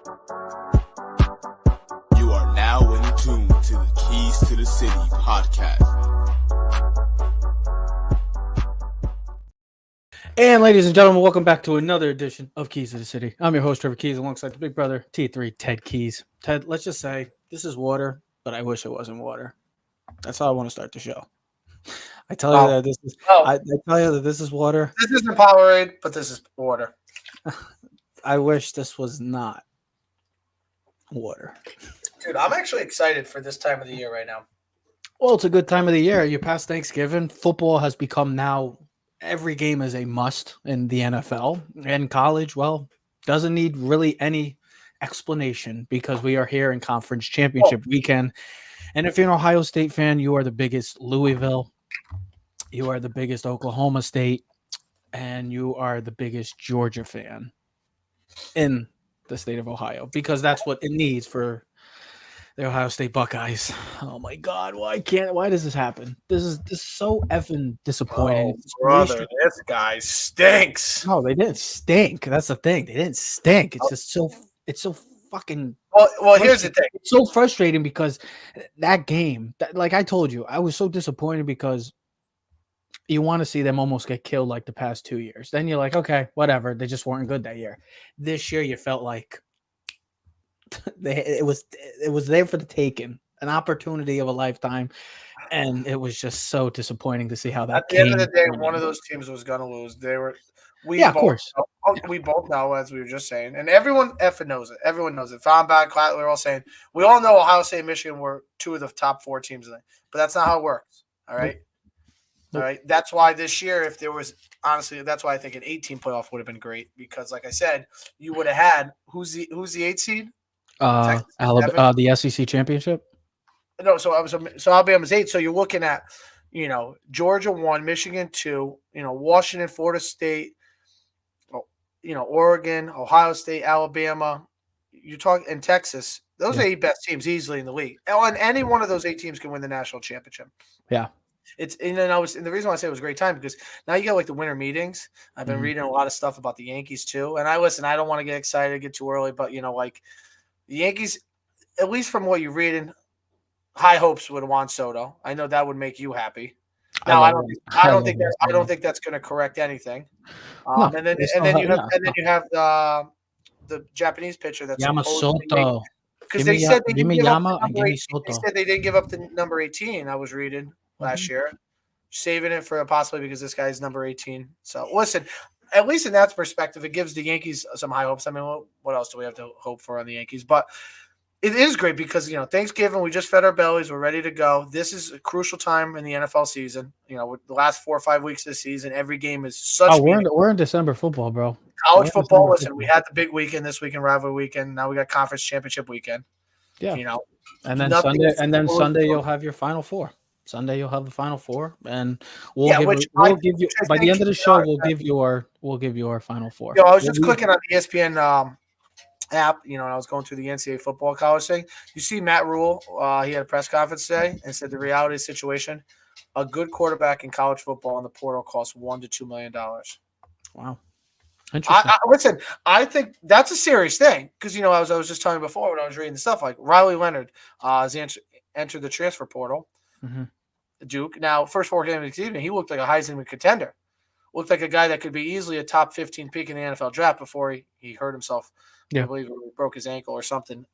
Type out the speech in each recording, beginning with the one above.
You are now in tune to the Keys to the City podcast. And ladies and gentlemen, welcome back to another edition of Keys to the City. I'm your host, Trevor Keys, alongside the big brother, T3, Ted Keys. Ted, let's just say this is water, but I wish it wasn't water. That's how I want to start the show. I tell you that this is I tell you that this is water. This isn't Powerade, but this is water. I wish this was not water. Dude, I'm actually excited for this time of the year right now. Well, it's a good time of the year. You're past Thanksgiving. Football has become now every game is a must in the NFL. And college, well, doesn't need really any explanation because we are here in conference championship weekend. And if you're an Ohio State fan, you are the biggest Louisville, you are the biggest Oklahoma State, and you are the biggest Georgia fan in the state of Ohio because that's what it needs for the Ohio State Buckeyes. Oh my God, why does this happen? This is so effing disappointing. Oh, brother, this guy stinks. No, they didn't stink. That's the thing. They didn't stink. It's just so fucking. Well, here's the thing. It's so frustrating because that game, like I told you, I was so disappointed because you want to see them almost get killed like the past 2 years. Then you're like, okay, whatever. They just weren't good that year. This year, you felt like it was there for the taking, an opportunity of a lifetime, and it was just so disappointing to see how that. At the end of the day, one of those teams was going to lose. Of course. We both know, as we were just saying, and everyone effing knows it. Everyone knows it. Feinbach, Klatt, we're all saying we all know Ohio State and Michigan were two of the top 4 teams in it, but that's not how it works. All right. All right. That's why this year, if there was honestly, that's why I think an 18 playoff would have been great because, like I said, you would have had who's the 8 seed. Alabama, the SEC championship. No, so Alabama's 8. So you're looking at, Georgia 1, Michigan 2, Washington, Florida State, Oregon, Ohio State, Alabama. You talk in Texas. Those are 8 best teams easily in the league. And any one of those 8 teams can win the national championship. Yeah. And the reason why I say it was a great time because now you got like the winter meetings. I've been reading a lot of stuff about the Yankees too. And I don't want to get excited, get too early, but like the Yankees, at least from what you're reading, high hopes with Juan Soto. I know that would make you happy. Now I don't think that's going to correct anything. And then you have the Japanese pitcher that's Yamamoto. Because they said they didn't give up the number 18. I was reading last year, saving it for possibly because this guy's number 18. So listen, at least in that perspective, it gives the Yankees some high hopes. I mean, what else do we have to hope for on the Yankees? But it is great because, Thanksgiving, we just fed our bellies. We're ready to go. This is a crucial time in the NFL season. With the last 4 or 5 weeks of the season, every game is such. We're in December football, bro. College football. Listen, we had the big weekend this weekend, rivalry weekend. Now we got conference championship weekend. Yeah. And then Sunday you'll have your Final Four. Sunday you'll have the Final Four, and we'll give you by the end of the show. We'll give you our Final Four. I was just clicking on the ESPN app, and I was going through the NCAA football college thing. You see Matt Rule, he had a press conference today and said the reality of the situation, a good quarterback in college football in the portal costs $1 to $2 million. Wow. Interesting. Listen, I think that's a serious thing because, I was just telling you before when I was reading the stuff, like Riley Leonard has entered the transfer portal. Mm-hmm. Duke. Now, first 4 games of the season, he looked like a Heisman contender. Looked like a guy that could be easily a top 15 pick in the NFL draft before he hurt himself. Yeah. I believe he broke his ankle or something.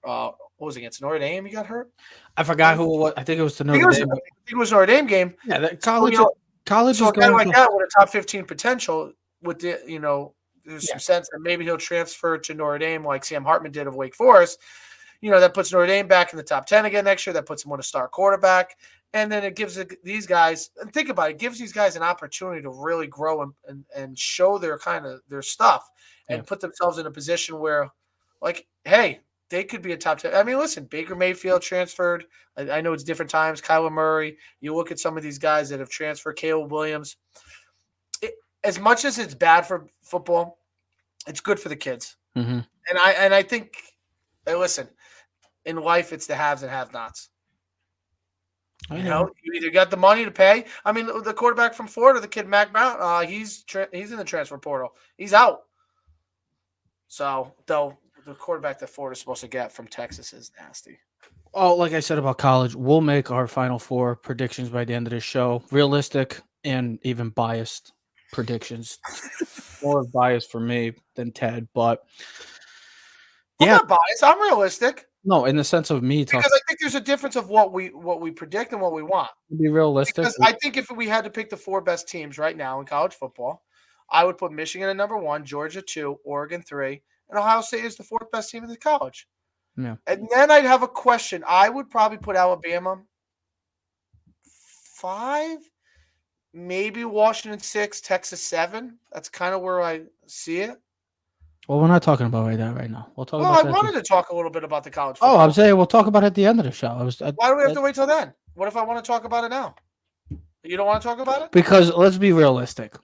What was it against Notre Dame? He got hurt. I forgot who it was. I think it was the Notre Dame. I think it was Notre Dame game. Yeah, that college. College so is a guy like that with a top 15 potential. With the there's some sense that maybe he'll transfer to Notre Dame like Sam Hartman did of Wake Forest. That puts Notre Dame back in the top 10 again next year. That puts him on a star quarterback. And then it gives these guys, and think about it, it gives these guys an opportunity to really grow and show their their stuff and put themselves in a position where, like, hey, they could be a top 10. I mean, listen, Baker Mayfield transferred. I know it's different times. Kyler Murray. You look at some of these guys that have transferred. Caleb Williams. As much as it's bad for football, it's good for the kids. Mm-hmm. And I think, listen, in life, it's the haves and have-nots. You either got the money to pay. I mean, the quarterback from Florida, the kid Mac Brown, he's in the transfer portal. He's out. So they'll the quarterback that Florida's supposed to get from Texas is nasty. Oh, like I said about college, we'll make our Final Four predictions by the end of this show. Realistic and even biased predictions. More biased for me than Ted, but I'm not biased. I'm realistic. No, in the sense of me talking. Because I think there's a difference of what we predict and what we want. To be realistic. Because I think if we had to pick the 4 best teams right now in college football, I would put Michigan at number 1, Georgia 2, Oregon 3, and Ohio State is the 4th best team in the college. Yeah. And then I'd have a question. I would probably put Alabama 5, maybe Washington 6, Texas 7. That's kind of where I see it. Well, we're not talking about that right now. We'll talk about I that. wanted to talk a little bit about the college football. Oh, I'm saying we'll talk about it at the end of the show. Why do we have to wait till then? What if I want to talk about it now? You don't want to talk about it? Because let's be realistic.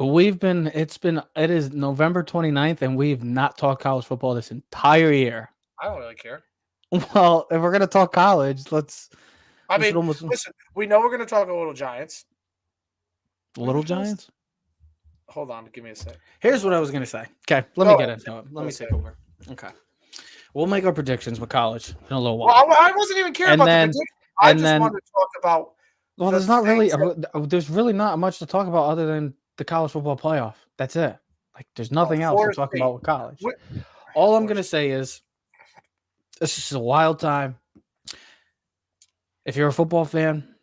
It is November 29th, and we've not talked college football this entire year. I don't really care. Well, if we're going to talk college, listen, we know we're going to talk a little Giants. Little Giants? Hold on, give me a sec. Here's what I was going to say. Okay, let me get into it. Let me take over. Okay. We'll make our predictions with college in a little while. Well, I wasn't even caring about the prediction. I just wanted to talk about. Well, there's really not much to talk about other than the college football playoff. That's it. Like, there's nothing else to talk about with college. All I'm going to say is this is a wild time. If you're a football fan,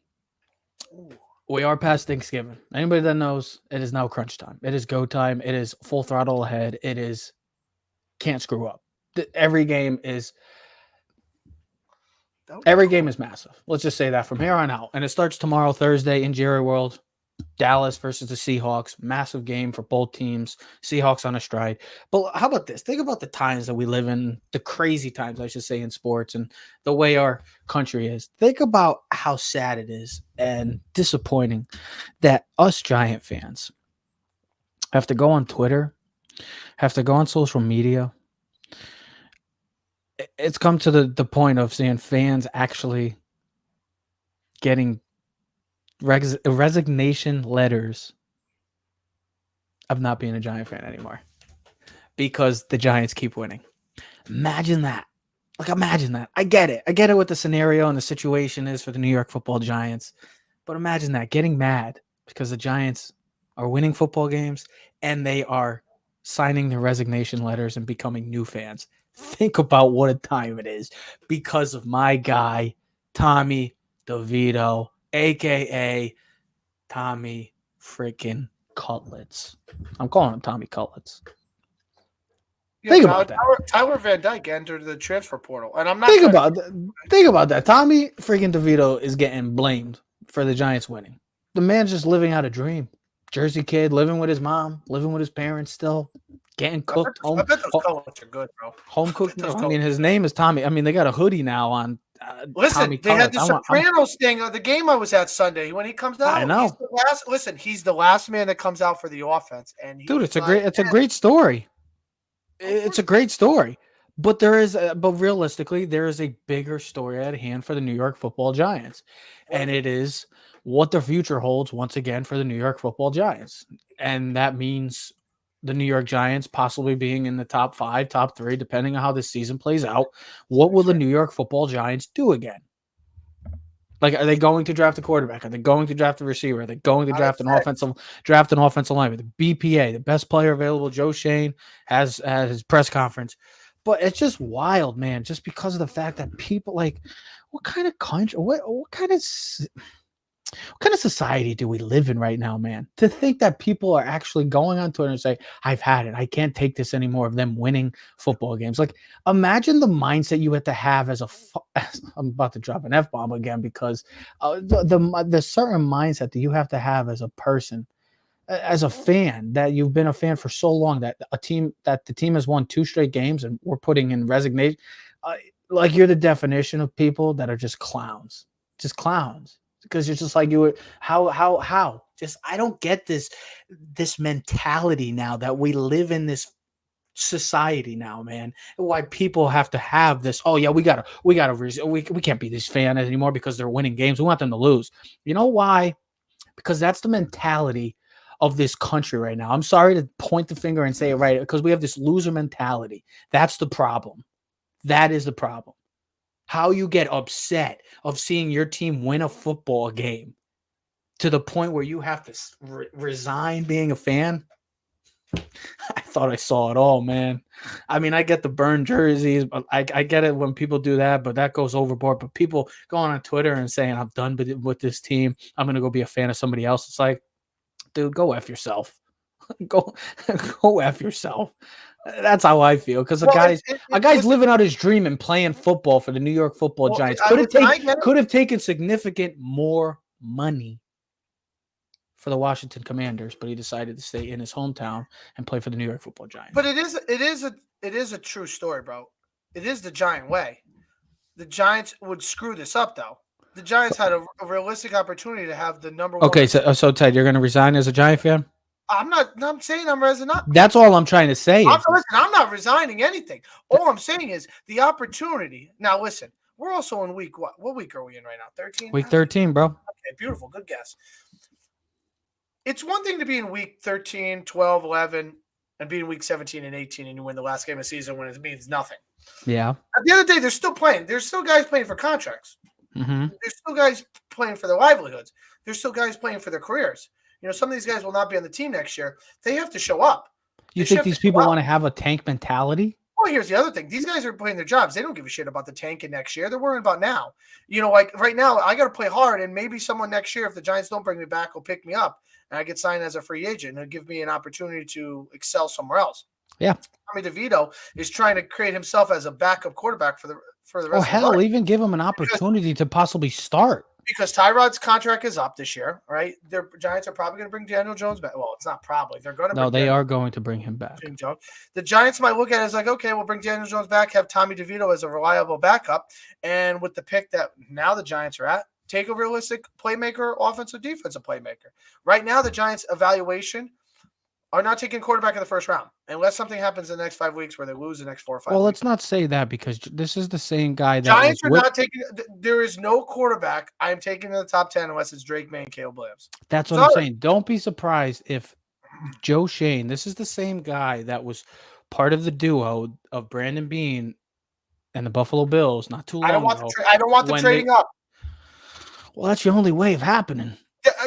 we are past Thanksgiving. Anybody that knows, it is now crunch time. It is go time. It is full throttle ahead. It is can't screw up. Every game is massive. Let's just say that from here on out. And it starts tomorrow, Thursday, in Jerry World. Dallas versus the Seahawks. Massive game for both teams. Seahawks on a stride. But how about this? Think about the times that we live in, the crazy times, I should say, in sports and the way our country is. Think about how sad it is and disappointing that us Giant fans have to go on Twitter, have to go on social media. It's come to the point of seeing fans actually getting resignation letters of not being a Giant fan anymore because the Giants keep winning. Imagine that. Imagine that. I get it. I get it what the scenario and the situation is for the New York Football Giants. But imagine that, getting mad because the Giants are winning football games and they are signing their resignation letters and becoming new fans. Think about what a time it is because of my guy, Tommy DeVito, a.k.a. Tommy freaking Cutlets. I'm calling him Tommy Cutlets. Yeah, think about that. Tyler Van Dyke entered the transfer portal, and I'm not. Think about that. Tommy freaking DeVito is getting blamed for the Giants winning. The man's just living out a dream. Jersey kid, living with his mom, living with his parents still, getting cooked. I bet those colors are good, bro. Home cooked. I mean, his name is Tommy. I mean, they got a hoodie now on. Listen, Tommy they had the Sopranos thing of the game I was at Sunday. When he comes out, I know. He's the last man that comes out for the offense. And dude, it's a great story. It's a great story. But realistically, there is a bigger story at hand for the New York Football Giants. And it is what the future holds once again for the New York Football Giants. And that means the New York Giants possibly being in the top 5, top 3, depending on how this season plays out. What will the New York Football Giants do again? Like, are they going to draft a quarterback? Are they going to draft a receiver? Are they going to draft an offensive lineman? The BPA, the best player available, Joe Shane, has his press conference. But it's just wild, man, just because of the fact that people, like, what kind of country, what kind of society do we live in right now, man? To think that people are actually going on Twitter and say, I've had it. I can't take this anymore of them winning football games. Like, imagine the mindset you have to have as I'm about to drop an F-bomb again because the certain mindset that you have to have as a person, as a fan, that you've been a fan for so long, that the team has won 2 straight games and we're putting in resignation. Like, you're the definition of people that are just clowns. Because you're just like, how? Just, I don't get this mentality now that we live in this society now, man. Why people have to have this, oh yeah, we can't be this fan anymore because they're winning games. We want them to lose. You know why? Because that's the mentality of this country right now. I'm sorry to point the finger and say it right, because we have this loser mentality. That's the problem. That is the problem. How you get upset of seeing your team win a football game to the point where you have to resign being a fan. I thought I saw it all, man. I mean, I get the burn jerseys, but I get it when people do that, but that goes overboard. But people going on Twitter and saying, I'm done with this team, I'm going to go be a fan of somebody else. It's like, dude, go F yourself. go F yourself. That's how I feel, because a guy's living out his dream and playing football for the New York Football Giants. Could have taken significant more money for the Washington Commanders, but he decided to stay in his hometown and play for the New York Football Giants. But it is a true story, bro. It is the Giant way. The Giants would screw this up, though. The Giants had a realistic opportunity to have the number one. Okay, so Ted, you're going to resign as a Giant fan? I'm saying I'm resigning. That's all I'm trying to say. I'm not resigning anything. All I'm saying is the opportunity. Now, listen, we're also in week what? What week are we in right now? 13? Week 13, bro. Okay, beautiful. Good guess. It's one thing to be in week 13, 12, 11, and be in week 17 and 18, and you win the last game of the season when it means nothing. Yeah. At the end of the day, they're still playing. There's still guys playing for contracts. Mm-hmm. There's still guys playing for their livelihoods. There's still guys playing for their careers. You know, some of these guys will not be on the team next year. They have to show up. You think these people want to have a tank mentality? Well, here's the other thing. These guys are playing their jobs. They don't give a shit about the tanking next year. They're worrying about now. You know, like right now, I got to play hard, and maybe someone next year, if the Giants don't bring me back, will pick me up, and I get signed as a free agent, and it'll give me an opportunity to excel somewhere else. Yeah. Tommy DeVito is trying to create himself as a backup quarterback for the rest of hell, the life. even give him an opportunity to possibly start. Because Tyrod's contract is up this year, right? The Giants are probably going to bring Daniel Jones back. Well, it's not probably. They're going to. No, they are going to bring him back. The Giants might look at it as like, okay, we'll bring Daniel Jones back, have Tommy DeVito as a reliable backup, and with the pick that now the Giants are at, take a realistic playmaker, offensive, defensive playmaker. Right now, the Giants' evaluation are not taking quarterback in the first round unless something happens in the next 5 weeks where they lose the next 4 or 5 Well, weeks. let's not say that, because this is the same guy that Giants are not taking – there is no quarterback I am taking in the top 10 unless it's Drake May and Caleb Williams. That's what I'm saying. Don't be surprised if Joe Shane – this is the same guy that was part of the duo of Brandon Beane and the Buffalo Bills not too long ago. I don't want the trading up. Well, that's your only way of happening.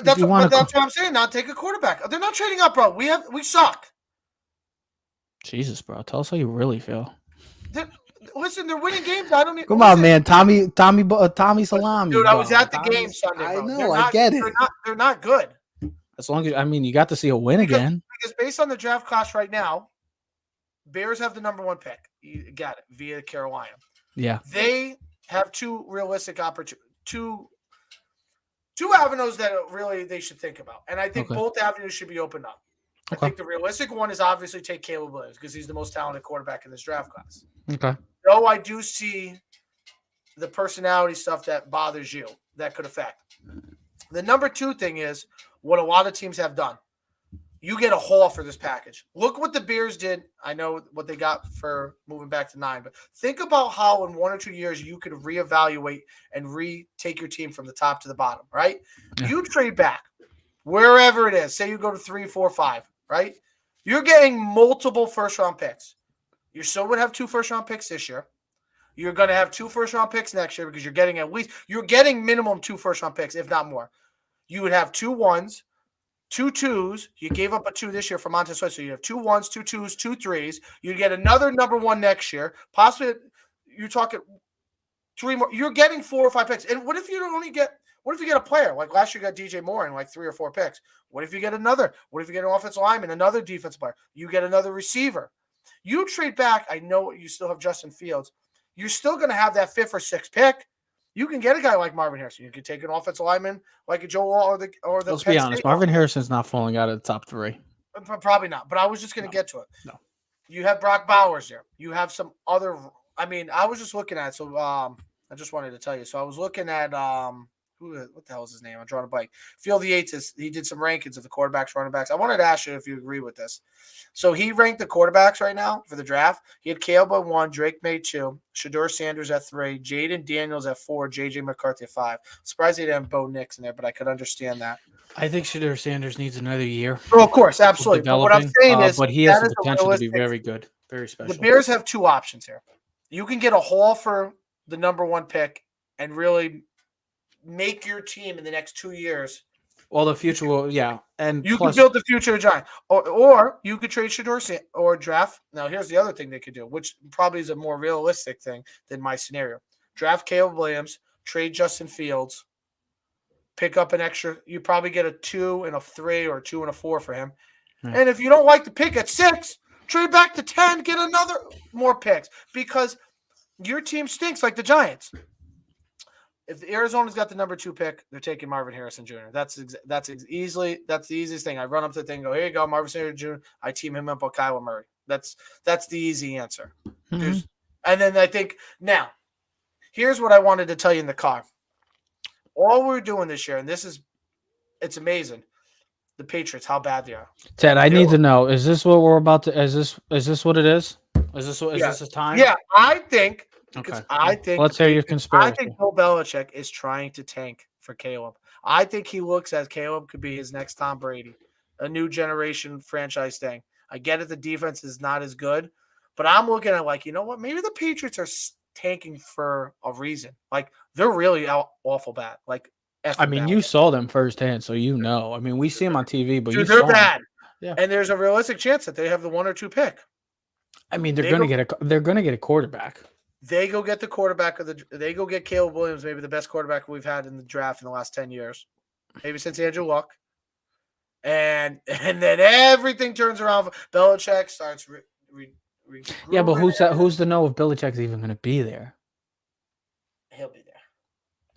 That's what I'm saying. Not take a quarterback. They're not trading up, bro. We suck. Jesus, bro. Tell us how you really feel. Listen, they're winning games. I don't need. Come on, man. Tommy Salami. Dude, I was at the game Sunday, bro. I know. I get it. They're not good. As long as you got to see a win again. Because based on the draft class right now, Bears have the number 1 pick. You got it via Carolina. Yeah. They have two realistic opportunities. Two avenues that really they should think about. And I think both avenues should be opened up. I think the realistic one is obviously take Caleb Williams because he's the most talented quarterback in this draft class. Okay. Though I do see the personality stuff that bothers you that could affect. The number 2 thing is what a lot of teams have done. You get a haul for this package. Look what the Bears did. I know what they got for moving back to 9, but think about how in 1 or 2 years you could reevaluate and retake your team from the top to the bottom, right? Yeah. You trade back wherever it is. Say you go to 3, 4, 5, right? You're getting multiple first-round picks. You still would have 2 first-round picks this year. You're going to have 2 first-round picks next year because you're getting minimum 2 first-round picks, if not more. You would have 2 1s. 2 2s. You gave up a 2 this year for Montez Sweat, so you have 2 1s, 2 2s, 2 3s. You get another number 1 next year. Possibly, you're talking 3 more. You're getting 4 or 5 picks. And what if you get a player like last year? You got DJ Moore and like 3 or 4 picks. What if you get another? What if you get an offensive lineman, another defensive player? You get another receiver. You trade back. I know you still have Justin Fields. You're still going to have that 5th or 6th pick. You can get a guy like Marvin Harrison. You can take an offensive lineman like a Joe Wall or the. Let's be honest. Marvin Harrison's not falling out of the top 3. Probably not. But I was just going to get to it. No. You have Brock Bowers there. You have some other. I mean, I was just looking at. So I just wanted to tell you. So I was looking at what the hell is his name? I'm drawing a blank. Field Yates. He did some rankings of the quarterbacks, running backs. I wanted to ask you if you agree with this. So he ranked the quarterbacks right now for the draft. He had Caleb at 1, Drake May 2, Shedeur Sanders at 3, Jaden Daniels at 4, JJ McCarthy at 5. Surprised he didn't have Bo Nix in there, but I could understand that. I think Shedeur Sanders needs another year Oh, of course, of absolutely. But what I'm developing, saying is but he has that the is a potential to be realistic. very good, very The special. Bears have two options here. You can get a haul for the number one pick and really make your team in the next 2 years. Well, the future will, yeah, and You could plus, build the future of Giant, or you could trade Shedeur or draft. Now, here's the other thing they could do, which probably is a more realistic thing than my scenario: draft Caleb Williams, trade Justin Fields, pick up an extra. You probably get a 2 and a 3 or a 2 and a 4 for him. Yeah. And if you don't like the pick at 6, trade back to 10, get another more picks because your team stinks like the Giants. If Arizona's got the number 2 pick, they're taking Marvin Harrison Jr. That's the easiest thing. I run up to the thing, and go, here you go, Marvin Harrison Jr. I team him up with Kyler Murray. That's the easy answer. Mhm. And then I think now, here's what I wanted to tell you in the car. All we're doing this year, and it's amazing. The Patriots, how bad they are. Ted, I need to know: is this what we're about to? Is this what it is? Is this a time? Yeah, I think. Because Okay. I think Let's hear your conspiracy. I think Bill Belichick is trying to tank for Caleb. I think he looks at Caleb could be his next Tom Brady, a new generation franchise thing. I get it, the defense is not as good, but I'm looking at like, you know what? Maybe the Patriots are tanking for a reason. Like they're really awful bad. Like I mean, you saw them firsthand, so you know. I mean, we see them on TV, but dude, you they're saw them. bad. Yeah. And there's a realistic chance that they have the 1 or 2 pick. I mean, they're going to get a quarterback. They go get the quarterback they go get Caleb Williams, maybe the best quarterback we've had in the draft in the last 10 years, maybe since Andrew Luck. And then everything turns around. Belichick starts. Yeah, but who's to know if Belichick's even going to be there? He'll be there.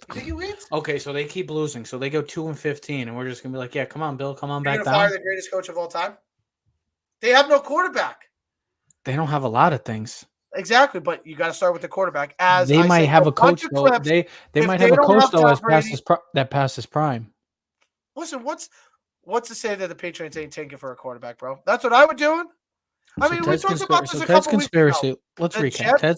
You think he wins? Okay, so they keep losing. So they go 2-15, and we're just going to be like, yeah, come on, Bill, come on You're back gonna down. fire the greatest coach of all time? They have no quarterback. They don't have a lot of things. Exactly, but you got to start with the quarterback. They might have a coach though. They might have a coach though that past his prime. Listen, what's to say that the Patriots ain't tanking for a quarterback, bro? That's what I would do. I mean, we talked about this a couple weeks ago. Let's recap.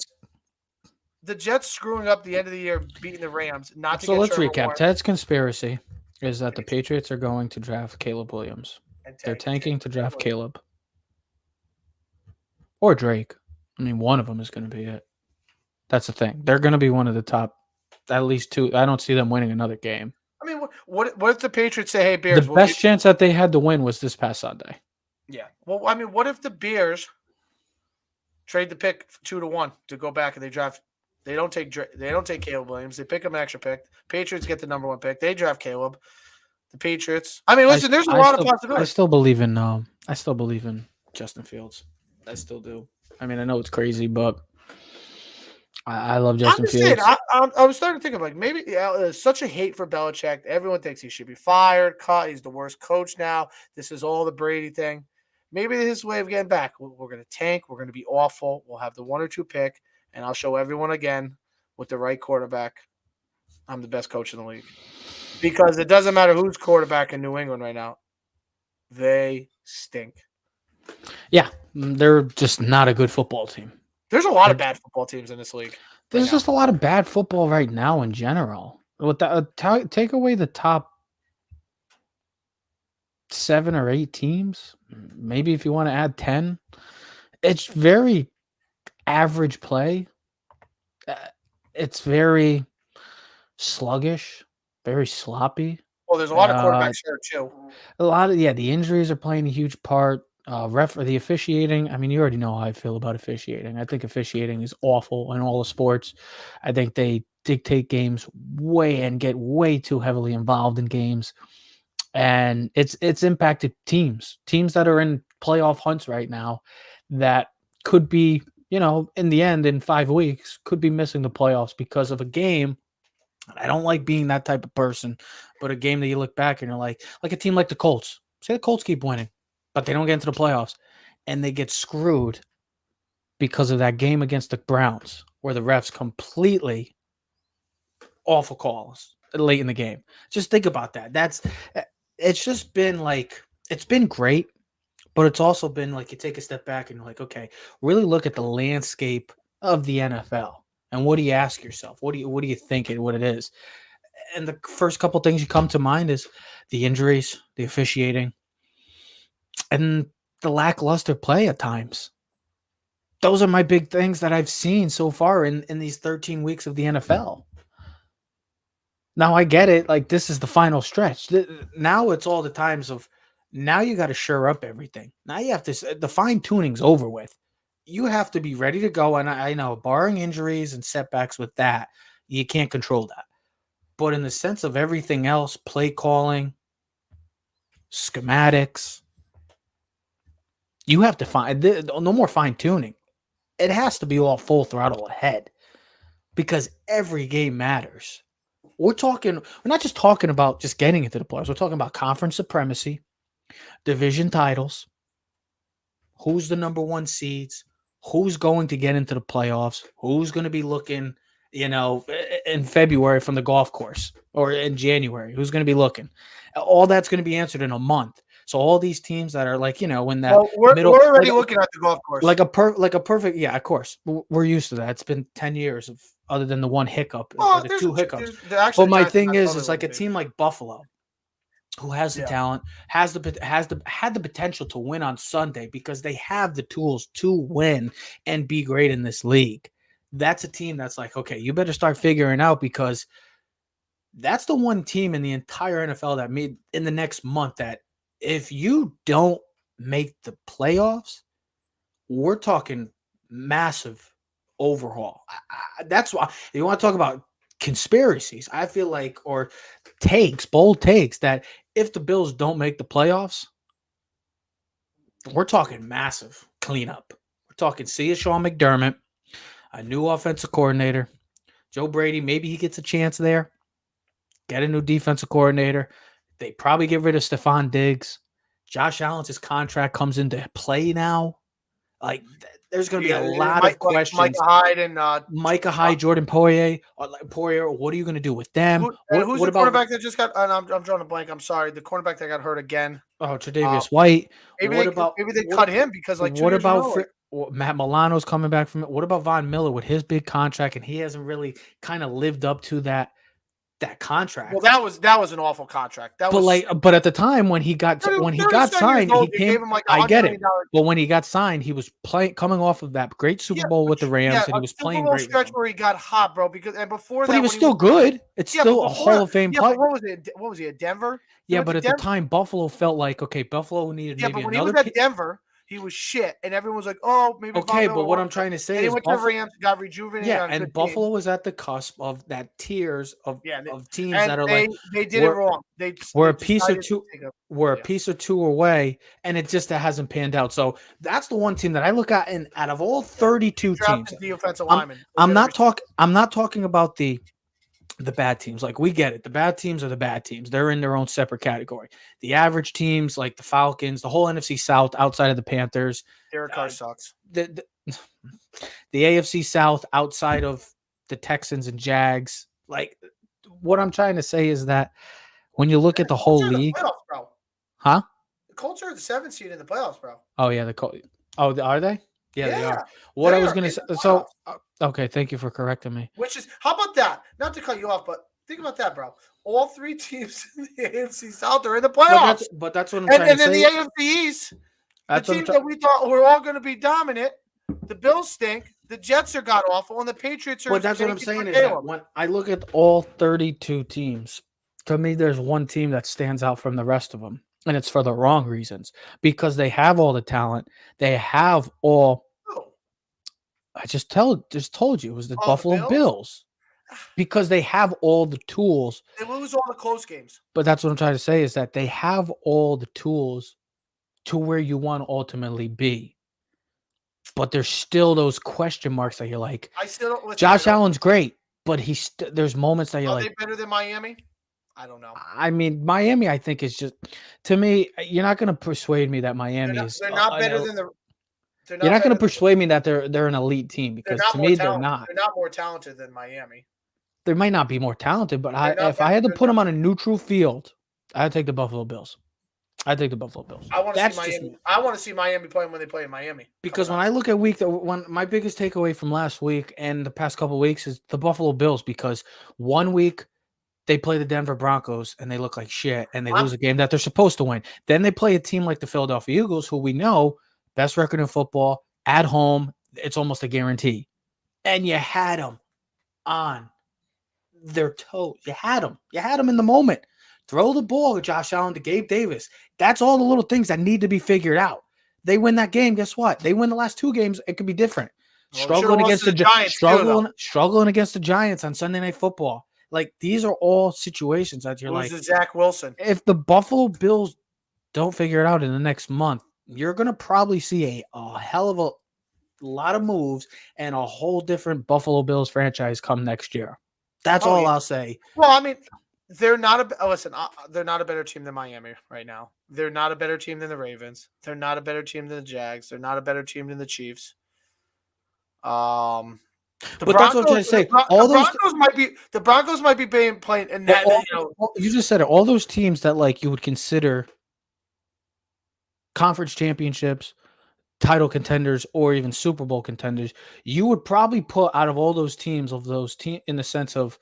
The Jets screwing up the end of the year, beating the Rams. Let's recap. Ted's conspiracy is that the Patriots are going to draft Caleb Williams. They're tanking to draft Caleb or Drake. I mean, one of them is going to be it. That's the thing. They're going to be one of the top, at least 2. I don't see them winning another game. I mean, what if the Patriots say, "Hey, Bears"? The best chance that they had to win was this past Sunday. Yeah. Well, I mean, what if the Bears trade the pick 2-1 to go back and they draft? They don't take Caleb Williams. They pick up an extra pick. Patriots get the number 1 pick. They draft Caleb. The Patriots. I mean, listen, there's a lot of possibilities. I still believe in Justin Fields. I still do. I mean, I know it's crazy, but I love Justin Fields. I was starting to think of like maybe there's such a hate for Belichick. Everyone thinks he should be fired, cut. He's the worst coach now. This is all the Brady thing. Maybe his way of getting back. We're going to tank. We're going to be awful. We'll have the 1 or 2 pick, and I'll show everyone again with the right quarterback. I'm the best coach in the league. Because it doesn't matter who's quarterback in New England right now. They stink. Yeah, they're just not a good football team. There's a lot of bad football teams in this league. There's just a lot of bad football right now in general. With take away the top 7 or 8 teams, maybe if you want to add 10, it's very average play. It's very sluggish, very sloppy. Well, there's a lot of quarterbacks here too. The injuries are playing a huge part. The officiating. I mean, you already know how I feel about officiating. I think officiating is awful in all the sports. I think they dictate games and get way too heavily involved in games, and it's impacted teams that are in playoff hunts right now that could be, in the end, in 5 weeks, could be missing the playoffs because of a game. I don't like being that type of person, but a game that you look back and you're like a team like the Colts. Say the Colts keep winning, but they don't get into the playoffs, and they get screwed because of that game against the Browns, where the refs completely awful calls late in the game. Just think about that. It's just been like, it's been great, but it's also been like you take a step back and you're like, okay, really look at the landscape of the NFL. And what do you ask yourself? What do you think what it is? And the first couple things you come to mind is the injuries, the officiating, and the lackluster play at times. Those are my big things that I've seen so far in these 13 weeks of the NFL. Now I get it. Like, this is the final stretch. Now it's all the times of, now you got to shore up everything. Now you have to, the fine tuning's over with. You have to be ready to go. And I know, barring injuries and setbacks with that, you can't control that. But in the sense of everything else, play calling, schematics, you have to find no more fine tuning. It has to be all full throttle ahead, because every game matters. We're not just talking about just getting into the playoffs. We're talking about conference supremacy, division titles, who's the number one seeds, who's going to get into the playoffs, who's going to be looking, in February from the golf course, or in January, who's going to be looking. All that's going to be answered in a month. So all these teams that are like, in that we're already like, looking at the golf course. Like a perfect, yeah, of course. We're used to that. It's been 10 years of, other than the one hiccup, or the two hiccups. But my thing is like a team like Buffalo, who has the talent, had the potential to win on Sunday, because they have the tools to win and be great in this league. That's a team that's like, okay, you better start figuring out, because that's the one team in the entire NFL that made in the next month that if you don't make the playoffs, we're talking massive overhaul. That's why, if you want to talk about conspiracies, I feel like, or bold takes, that if the Bills don't make the playoffs, we're talking massive cleanup. We're talking see a Sean McDermott, a new offensive coordinator, Joe Brady. Maybe he gets a chance there. Get a new defensive coordinator. They probably get rid of Stephon Diggs. Josh Allen's contract comes into play now. Like, there's going to be a lot of questions. Micah Hyde, Jordan Poirier. What are you going to do with them? Who's the quarterback that just got? I'm drawing a blank. I'm sorry. The cornerback that got hurt again. Oh, Tre'Davious White. Maybe they cut him because like 2 what years about Matt Milano's coming back from it? What about Von Miller with his big contract, and he hasn't really kind of lived up to that contract? Well, that was an awful contract. But at the time when he got signed, he came. Like I get it. But when he got signed, he was coming off of that great Super Bowl with the Rams, and he was playing great. Stretch where he got hot, bro. Before that, he was still good. It's still a Hall of Fame player. What was it? What was he at Denver? Yeah, but at the time, Buffalo felt like, okay, Buffalo needed maybe but when another. He was at Denver, he was shit, and everyone was like, "Oh, maybe." Okay, but what I'm trying to say is, he went to the Rams, got rejuvenated. Yeah, and Buffalo was at the cusp of that tiers of teams that are they did it wrong. We're a piece or two away, and it just hasn't panned out. So that's the one team that I look at, and out of all 32 teams, the offensive lineman. I'm not talking about the bad teams. Like, we get it. The bad teams are the bad teams. They're in their own separate category. The average teams, like the Falcons, the whole NFC South outside of the Panthers. Derek Carr sucks. The AFC South outside of the Texans and Jags. Like, what I'm trying to say is that when you look at the whole league. Playoffs, bro. Huh? The Colts are the 7th seed in the playoffs, bro. Oh, yeah. Oh, are they? Yeah, they are. What I was going to say. So, okay, thank you for correcting me. How about that? Not to cut you off, but think about that, bro. All 3 teams in the AFC South are in the playoffs. But that's what I'm trying to say. And then the AFC East, the teams that we thought were all going to be dominant, the Bills stink, the Jets are god awful, and the Patriots are. But that's what I'm saying is that when I look at all 32 teams, to me, there's one team that stands out from the rest of them. And it's for the wrong reasons, because they have all the talent. They have all. I just told you it was the Buffalo Bills, because they have all the tools. They lose all the close games. But that's what I'm trying to say, is that they have all the tools to where you want to ultimately be. But there's still those question marks that you're like, I still don't. Josh Allen's great, but there's moments that you're are like, they better than Miami? I don't know. I mean, Miami, I think, is just, to me, you're not going to persuade me that Miami is. They're not better than the. You're not going to persuade me that they're an elite team, because to me they're not. They're not more talented than Miami. They might not be more talented, but if I had to put them on a neutral field, I'd take the Buffalo Bills. I want to see Miami. I want to see Miami playing when they play in Miami. Because when I look at my biggest takeaway from last week and the past couple of weeks is the Buffalo Bills, because one week They play the Denver Broncos and they look like shit and they lose a game that they're supposed to win. Then they play a team like the Philadelphia Eagles, who we know best record in football at home. It's almost a guarantee. And you had them on their toes. You had them. You had them in the moment. Throw the ball to Josh Allen, to Gabe Davis. That's all the little things that need to be figured out. They win that game. Guess what? They win the last two games. It could be different. Struggling against the Giants. Struggling against the Giants on Sunday Night Football. Like, these are all situations that you're like, Zach Wilson. If the Buffalo Bills don't figure it out in the next month, you're going to probably see a hell of a lot of moves and a whole different Buffalo Bills franchise come next year. That's all I'll say. Well, I mean, they're not they're not a better team than Miami right now. They're not a better team than the Ravens. They're not a better team than the Jags. They're not a better team than the Chiefs. But that's what I'm trying to say. The Broncos might be playing, and that, you just said it. All those teams that like you would consider conference championships, title contenders, or even Super Bowl contenders, you would probably put out of all those teams in the sense of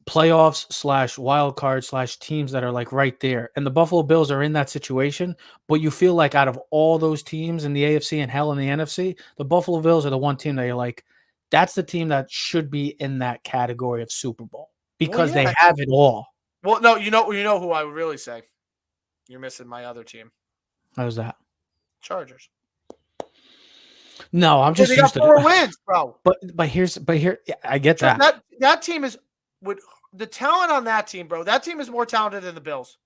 playoffs / wild card / teams that are like right there. And the Buffalo Bills are in that situation, but you feel like out of all those teams in the AFC and hell in the NFC, the Buffalo Bills are the one team that you're like, that's the team that should be in that category of Super Bowl because they have it all. Well, no, you know who I would really say. You're missing my other team. How's that? Chargers. No, I'm just they got 4 wins, bro. But here, I get that. That team is with the talent on that team, bro. That team is more talented than the Bills.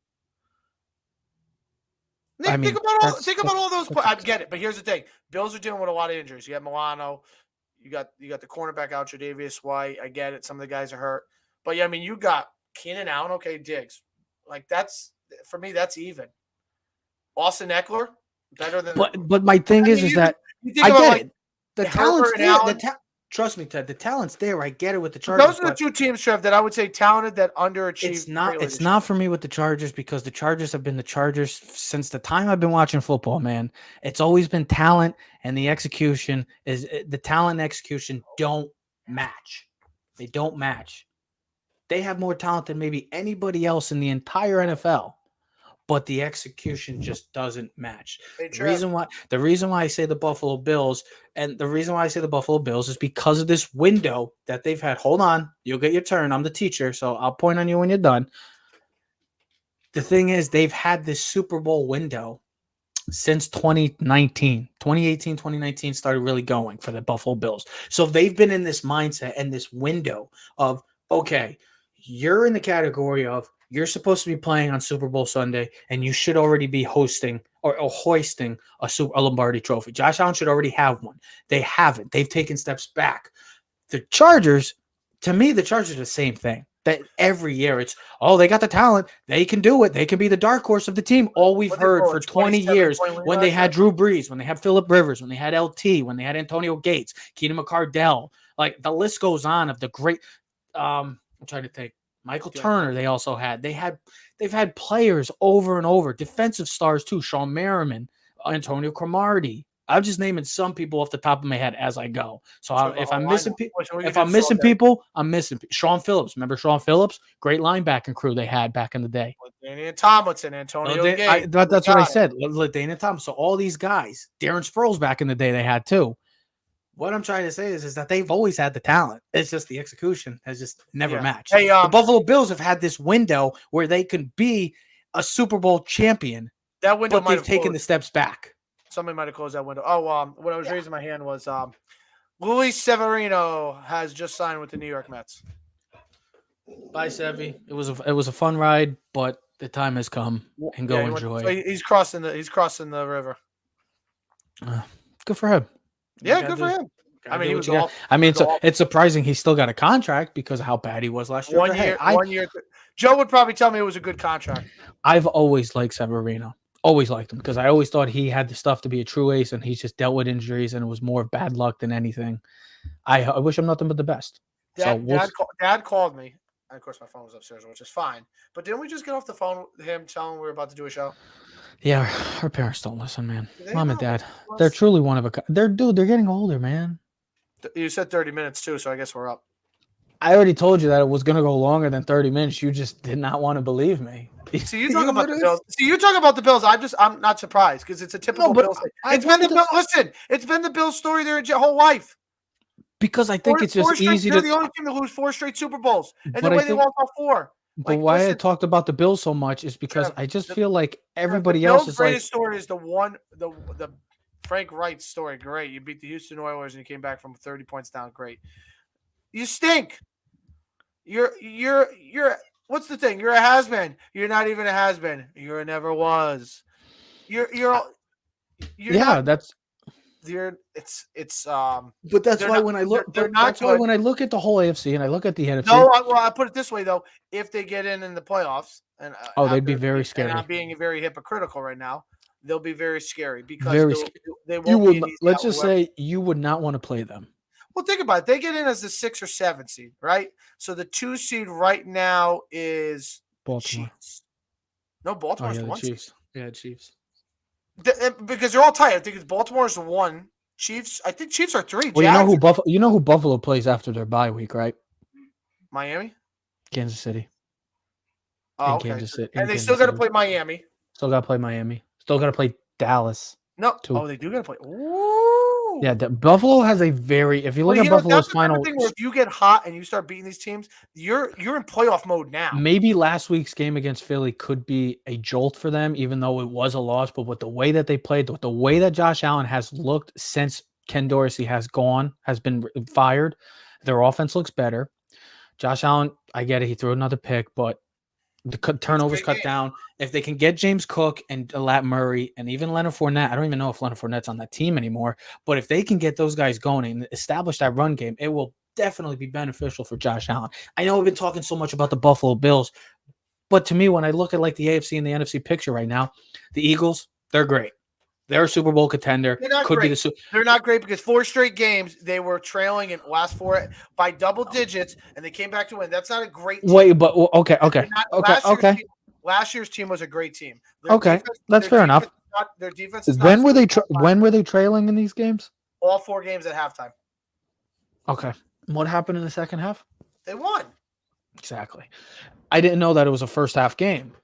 Think about all those. I get it, but here's the thing: Bills are dealing with a lot of injuries. You have Milano, you got the cornerback out, Tre'Davious White. I get it; some of the guys are hurt, but yeah, I mean, you got Keenan Allen, okay, Diggs. Like that's for me, that's even. Austin Eckler, better than. But my thing is that I get it. The talent's there. Trust me, Ted. The talent's there. I get it with the Chargers. Those are the two teams, Trev, that I would say talented that underachieved. It's not for me with the Chargers because the Chargers have been the Chargers since the time I've been watching football, man. It's always been talent, and the execution is the talent and execution don't match. They don't match. They have more talent than maybe anybody else in the entire NFL. But the execution just doesn't match. The reason why I say the Buffalo Bills, and the reason why I say the Buffalo Bills is because of this window that they've had. Hold on, you'll get your turn. I'm the teacher, so I'll point on you when you're done. The thing is, they've had this Super Bowl window since 2019. 2018, 2019 started really going for the Buffalo Bills. So they've been in this mindset and this window of, okay, you're in the category of, you're supposed to be playing on Super Bowl Sunday, and you should already be hosting or hoisting a Lombardi trophy. Josh Allen should already have one. They haven't. They've taken steps back. The Chargers, to me, the Chargers are the same thing. That every year it's, they got the talent. They can do it. They can be the dark horse of the team. All we've heard for 20 years when they had Drew Brees, when they had Phillip Rivers, when they had LT, when they had Antonio Gates, Keenan McCardell. Like, the list goes on of the great I'm trying to think. Michael Turner, they also had. They've had players over and over, defensive stars too. Sean Merriman, Antonio Cromartie. I'm just naming some people off the top of my head as I go. So if I'm missing people, I'm missing Sean Phillips. Remember Sean Phillips? Great linebacking crew they had back in the day. LaDainian Tomlinson, Antonio Gates. That's what I said. LaDainian Tomlinson. So all these guys, Darren Sproles back in the day they had too. What I'm trying to say is that they've always had the talent. It's just the execution has just never matched. Hey, the Buffalo Bills have had this window where they could be a Super Bowl champion. That window, but they've taken the steps back. Somebody might have closed that window. When I was raising my hand was Luis Severino has just signed with the New York Mets. Bye, Sevy. It was a fun ride, but the time has come, and go enjoy. He's crossing the river. Good for him. Yeah, good for him. I mean, it's surprising he still got a contract because of how bad he was last year. 1 year. Joe would probably tell me it was a good contract. I've always liked Severino. Always liked him because I always thought he had the stuff to be a true ace, and he's just dealt with injuries, and it was more bad luck than anything. I wish him nothing but the best. Dad called me. And of course, my phone was upstairs, which is fine. But didn't we just get off the phone with him telling we were about to do a show? Yeah, our parents don't listen, man. Mom and Dad, they're truly one of a kind. They're getting older, man. You said 30 minutes too, so I guess we're up. I already told you that it was going to go longer than 30 minutes. You just did not want to believe me. So you talk about the Bills. You talk about the Bills. I'm not surprised because it's a typical Bills thing. Listen, it's been the Bills story their whole life. Because I think it's just easy They're the only team to lose 4 straight Super Bowls, and the way they lost all 4. But why I talked about the Bills so much is because I just feel like everybody else is like. The greatest story is the Frank Wright story. Great, you beat the Houston Oilers and you came back from 30 points down. Great, you stink. You're what's the thing? You're a has-been. You're not even a has-been. You're a never was. But that's why when I look when I look at the whole AFC and I look at the NFC. No, I put it this way though: if they get in the playoffs, and they'd be very scary. And I'm being very hypocritical right now. They'll be very scary because they won't. You would let's just say you would not want to play them. Well, think about it. They get in as the 6 or 7 seed, right? So the 2 seed right now is Baltimore. Chiefs. No, Baltimore's the 1 Chiefs. seed. Yeah, Chiefs. Because they're all tight. I think it's Baltimore's the 1. Chiefs. I think Chiefs are 3. Well, you know who Buffalo plays after their bye week, right? Miami. Kansas City. Oh, okay. Kansas City. And they still got to play Miami. Still got to play Miami. Still got to play Dallas. No. Too. Oh, they do got to play. Ooh. Yeah, Buffalo has a very. If you look at Buffalo's final, thing where if you get hot and you start beating these teams, you're in playoff mode now. Maybe last week's game against Philly could be a jolt for them, even though it was a loss. But with the way that they played, with the way that Josh Allen has looked since Ken Dorsey has been fired, their offense looks better. Josh Allen, I get it, he threw another pick, but the turnovers cut down. If they can get James Cook and Lat Murray and even Leonard Fournette, I don't even know if Leonard Fournette's on that team anymore, but if they can get those guys going and establish that run game, it will definitely be beneficial for Josh Allen. I know we've been talking so much about the Buffalo Bills, but to me, when I look at like the AFC and the NFC picture right now, the Eagles, they're great. They're a Super Bowl contender. They're not great because 4 straight games they were trailing in last 4 by double digits, and they came back to win. That's not a great team. Wait, but okay. Last year's team was a great team. That's fair enough. Their defense is when were they trailing in these games? All 4 games at halftime. Okay. What happened in the second half? They won. Exactly. I didn't know that it was a first half game.